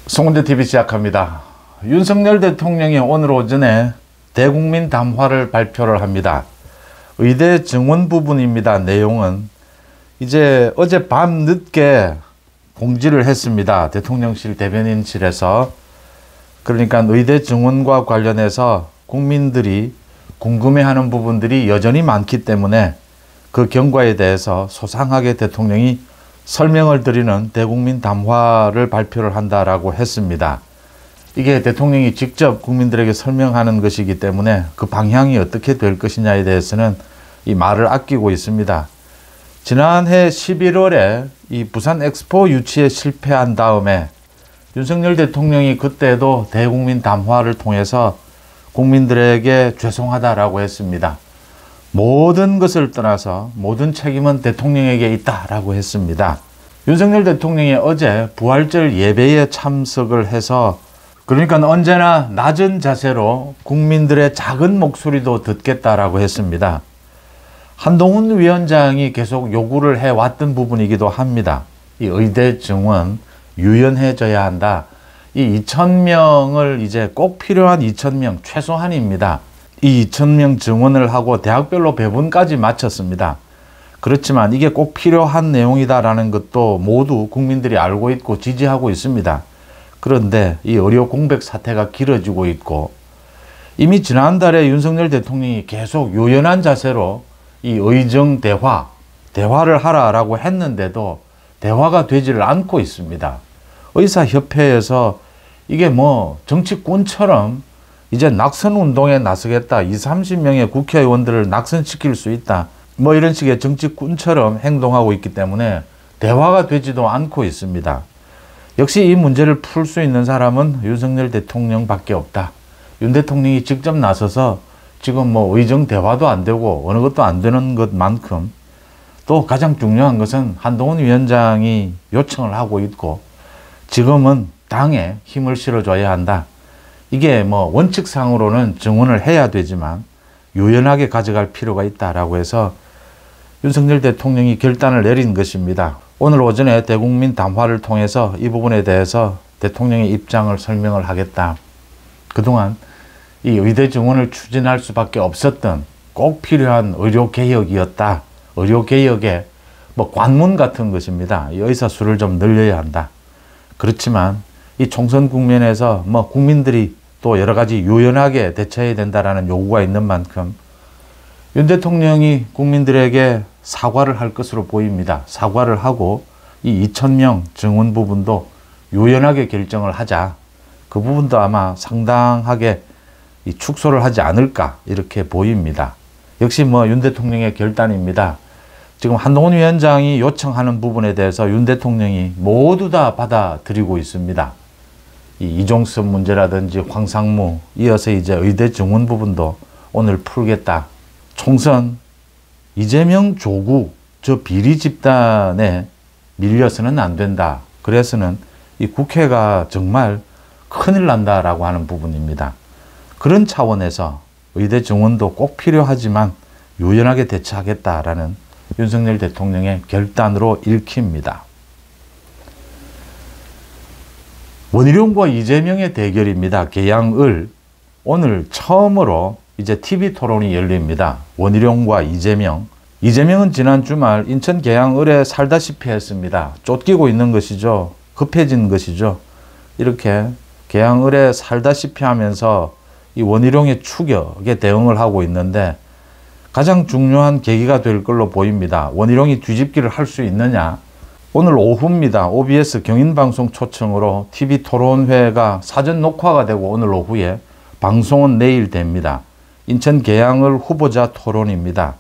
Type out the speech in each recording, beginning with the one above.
송은재TV 시작합니다. 윤석열 대통령이 오늘 오전에 대국민 담화를 발표를 합니다. 의대 증원 부분입니다. 내용은 이제 어젯밤 늦게 공지를 했습니다. 대통령실 대변인실에서. 그러니까 의대 증원과 관련해서 국민들이 궁금해하는 부분들이 여전히 많기 때문에 그 경과에 대해서 소상하게 대통령이 설명을 드리는 대국민 담화를 발표를 한다라고 했습니다. 이게 대통령이 직접 국민들에게 설명하는 것이기 때문에 그 방향이 어떻게 될 것이냐에 대해서는 이 말을 아끼고 있습니다. 지난해 11월에 이 부산 엑스포 유치에 실패한 다음에 윤석열 대통령이 그때도 대국민 담화를 통해서 국민들에게 죄송하다라고 했습니다. 모든 것을 떠나서 모든 책임은 대통령에게 있다라고 했습니다. 윤석열 대통령이 어제 부활절 예배에 참석을 해서 그러니까 언제나 낮은 자세로 국민들의 작은 목소리도 듣겠다라고 했습니다. 한동훈 위원장이 계속 요구를 해왔던 부분이기도 합니다. 이 의대 증원 유연해져야 한다. 이 2,000명을 이제 꼭 필요한 2,000명 최소한입니다. 이 2,000명 증원을 하고 대학별로 배분까지 마쳤습니다. 그렇지만 이게 꼭 필요한 내용이다라는 것도 모두 국민들이 알고 있고 지지하고 있습니다. 그런데 이 의료 공백 사태가 길어지고 있고 이미 지난달에 윤석열 대통령이 계속 유연한 자세로 이 의정 대화를 하라라고 했는데도 대화가 되지를 않고 있습니다. 의사협회에서 이게 뭐 정치꾼처럼 이제 낙선 운동에 나서겠다. 20-30명의 국회의원들을 낙선시킬 수 있다. 뭐 이런 식의 정치꾼처럼 행동하고 있기 때문에 대화가 되지도 않고 있습니다. 역시 이 문제를 풀 수 있는 사람은 윤석열 대통령밖에 없다. 윤 대통령이 직접 나서서 지금 뭐 의정 대화도 안 되고 어느 것도 안 되는 것만큼 또 가장 중요한 것은 한동훈 위원장이 요청을 하고 있고 지금은 당에 힘을 실어줘야 한다. 이게 뭐 원칙상으로는 증언을 해야 되지만 유연하게 가져갈 필요가 있다라고 해서 윤석열 대통령이 결단을 내린 것입니다. 오늘 오전에 대국민 담화를 통해서 이 부분에 대해서 대통령의 입장을 설명을 하겠다. 그동안 이 의대 증원을 추진할 수밖에 없었던 꼭 필요한 의료개혁이었다. 의료개혁의 뭐 관문 같은 것입니다. 이 의사 수를 좀 늘려야 한다. 그렇지만 이 총선 국면에서 뭐 국민들이 또 여러 가지 유연하게 대처해야 된다라는 요구가 있는 만큼 윤 대통령이 국민들에게 사과를 할 것으로 보입니다. 사과를 하고 이 2,000명 증원 부분도 유연하게 결정을 하자. 그 부분도 아마 상당하게 이 축소를 하지 않을까 이렇게 보입니다. 역시 뭐 윤 대통령의 결단입니다. 지금 한동훈 위원장이 요청하는 부분에 대해서 윤 대통령이 모두 다 받아들이고 있습니다. 이 이종섭 문제라든지 황상무 이어서 이제 의대 증원 부분도 오늘 풀겠다. 총선 이재명 조국 저 비리 집단에 밀려서는 안 된다. 그래서는 이 국회가 정말 큰일 난다라고 하는 부분입니다. 그런 차원에서 의대 증원도 꼭 필요하지만 유연하게 대처하겠다라는 윤석열 대통령의 결단으로 읽힙니다. 원희룡과 이재명의 대결입니다. 계양을 오늘 처음으로 이제 TV 토론이 열립니다. 원희룡과 이재명. 이재명은 지난 주말 인천 계양을에 살다시피 했습니다. 쫓기고 있는 것이죠. 급해진 것이죠. 이렇게 계양을에 살다시피 하면서 이 원희룡의 추격에 대응을 하고 있는데 가장 중요한 계기가 될 걸로 보입니다. 원희룡이 뒤집기를 할 수 있느냐. 오늘 오후입니다. OBS 경인방송 초청으로 TV 토론회가 사전 녹화가 되고 오늘 오후에 방송은 내일 됩니다. 인천 계양을 후보자 토론입니다.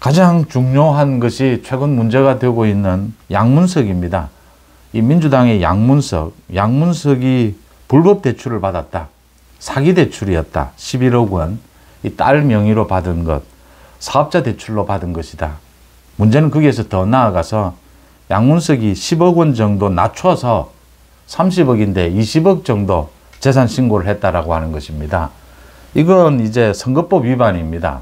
가장 중요한 것이 최근 문제가 되고 있는 양문석입니다. 이 민주당의 양문석이 불법 대출을 받았다. 사기 대출이었다. 11억 원. 이 딸 명의로 받은 것. 사업자 대출로 받은 것이다. 문제는 거기에서 더 나아가서 양문석이 10억 원 정도 낮춰서 30억인데 20억 정도 재산 신고를 했다라고 하는 것입니다. 이건 이제 선거법 위반입니다.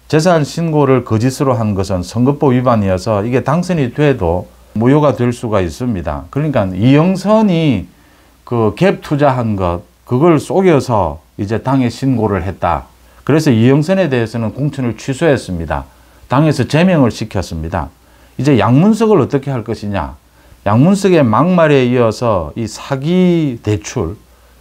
재산 신고를 거짓으로 한 것은 선거법 위반이어서 이게 당선이 돼도 무효가 될 수가 있습니다. 그러니까 이영선이 그 갭 투자한 것, 그걸 속여서 이제 당에 신고를 했다. 그래서 이영선에 대해서는 공천을 취소했습니다. 당에서 제명을 시켰습니다. 이제 양문석을 어떻게 할 것이냐. 양문석의 막말에 이어서 이 사기 대출,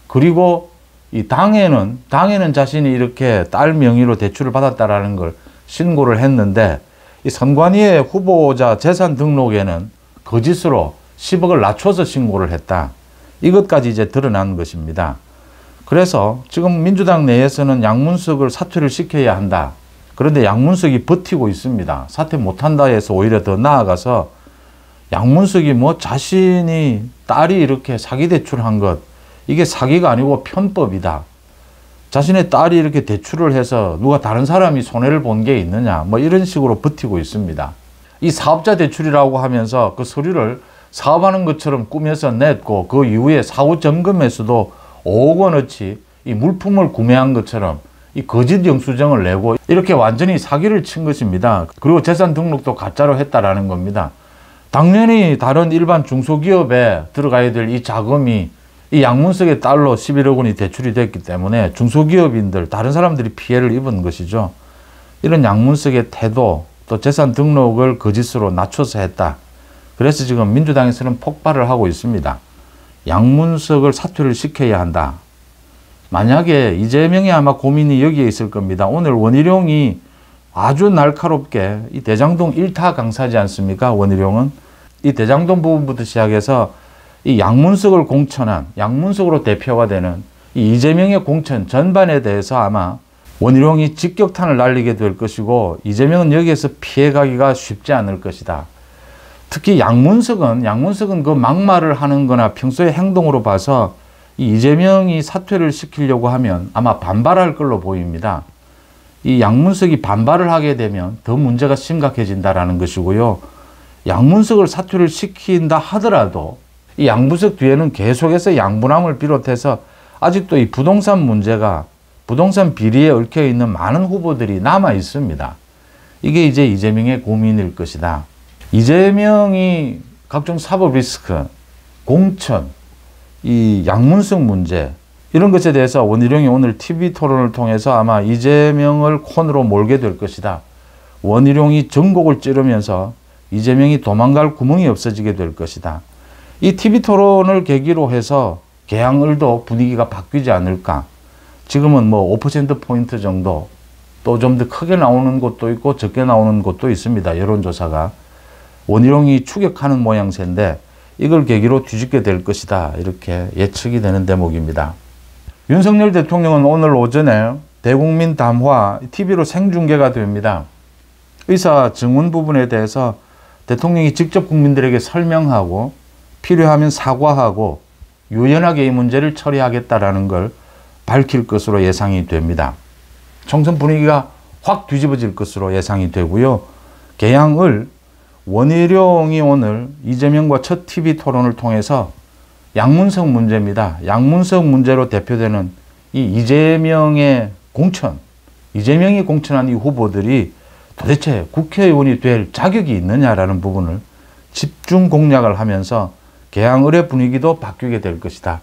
그리고 이 당에는 자신이 이렇게 딸 명의로 대출을 받았다라는 걸 신고를 했는데, 이 선관위의 후보자 재산 등록에는 거짓으로 10억을 낮춰서 신고를 했다. 이것까지 이제 드러난 것입니다. 그래서 지금 민주당 내에서는 양문석을 사퇴를 시켜야 한다. 그런데 양문석이 버티고 있습니다. 사퇴 못한다 해서 오히려 더 나아가서 양문석이 뭐 자신이 딸이 이렇게 사기 대출한 것, 이게 사기가 아니고 편법이다. 자신의 딸이 이렇게 대출을 해서 누가 다른 사람이 손해를 본 게 있느냐, 뭐 이런 식으로 버티고 있습니다. 이 사업자 대출이라고 하면서 그 서류를 사업하는 것처럼 꾸며서 냈고, 그 이후에 사후 점검에서도 5억 원어치 이 물품을 구매한 것처럼 이 거짓 영수증을 내고 이렇게 완전히 사기를 친 것입니다. 그리고 재산 등록도 가짜로 했다라는 겁니다. 당연히 다른 일반 중소기업에 들어가야 될 이 자금이 이 양문석의 딸로 11억 원이 대출이 됐기 때문에 중소기업인들, 다른 사람들이 피해를 입은 것이죠. 이런 양문석의 태도, 또 재산 등록을 거짓으로 낮춰서 했다. 그래서 지금 민주당에서는 폭발을 하고 있습니다. 양문석을 사퇴를 시켜야 한다. 만약에 이재명이 아마 고민이 여기에 있을 겁니다. 오늘 원희룡이 아주 날카롭게 이 대장동 1타 강사지 않습니까? 원희룡은 이 대장동 부분부터 시작해서 이 양문석을 공천한, 양문석으로 대표가 되는 이 이재명의 공천 전반에 대해서 아마 원희룡이 직격탄을 날리게 될 것이고, 이재명은 여기에서 피해가기가 쉽지 않을 것이다. 특히 양문석은 그 막말을 하는 거나 평소의 행동으로 봐서 이 이재명이 사퇴를 시키려고 하면 아마 반발할 걸로 보입니다. 이 양문석이 반발을 하게 되면 더 문제가 심각해진다라는 것이고요. 양문석을 사퇴를 시킨다 하더라도 이 양문석 뒤에는 계속해서 양분함을 비롯해서 아직도 이 부동산 문제가, 부동산 비리에 얽혀 있는 많은 후보들이 남아 있습니다. 이게 이제 이재명의 고민일 것이다. 이재명이 각종 사법 리스크, 공천, 이 양문석 문제, 이런 것에 대해서 원희룡이 오늘 TV 토론을 통해서 아마 이재명을 콘으로 몰게 될 것이다. 원희룡이 전곡을 찌르면서 이재명이 도망갈 구멍이 없어지게 될 것이다. 이 TV 토론을 계기로 해서 개항을도 분위기가 바뀌지 않을까. 지금은 뭐 5%포인트 정도, 또 좀 더 크게 나오는 곳도 있고 적게 나오는 곳도 있습니다. 여론조사가. 원희룡이 추격하는 모양새인데 이걸 계기로 뒤집게 될 것이다. 이렇게 예측이 되는 대목입니다. 윤석열 대통령은 오늘 오전에 대국민 담화 TV로 생중계가 됩니다. 의사 증언 부분에 대해서 대통령이 직접 국민들에게 설명하고 필요하면 사과하고 유연하게 이 문제를 처리하겠다라는 걸 밝힐 것으로 예상이 됩니다. 총선 분위기가 확 뒤집어질 것으로 예상이 되고요. 개항을 원희룡이 오늘 이재명과 첫 TV 토론을 통해서 양문석 문제입니다. 양문석 문제로 대표되는 이 이재명의 공천, 이재명이 공천한 이 후보들이 도대체 국회의원이 될 자격이 있느냐라는 부분을 집중 공략을 하면서 개항 의례 분위기도 바뀌게 될 것이다.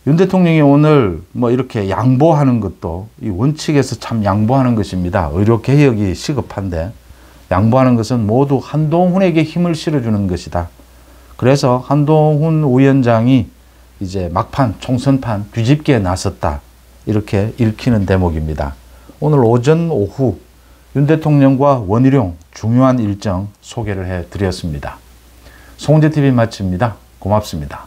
윤 대통령이 오늘 뭐 이렇게 양보하는 것도 이 원칙에서 참 양보하는 것입니다. 의료개혁이 시급한데 양보하는 것은 모두 한동훈에게 힘을 실어주는 것이다. 그래서 한동훈 위원장이 이제 막판, 총선판 뒤집기에 나섰다. 이렇게 읽히는 대목입니다. 오늘 오전 오후 윤 대통령과 원희룡 중요한 일정 소개를 해드렸습니다. 송은재TV 마칩니다. 고맙습니다.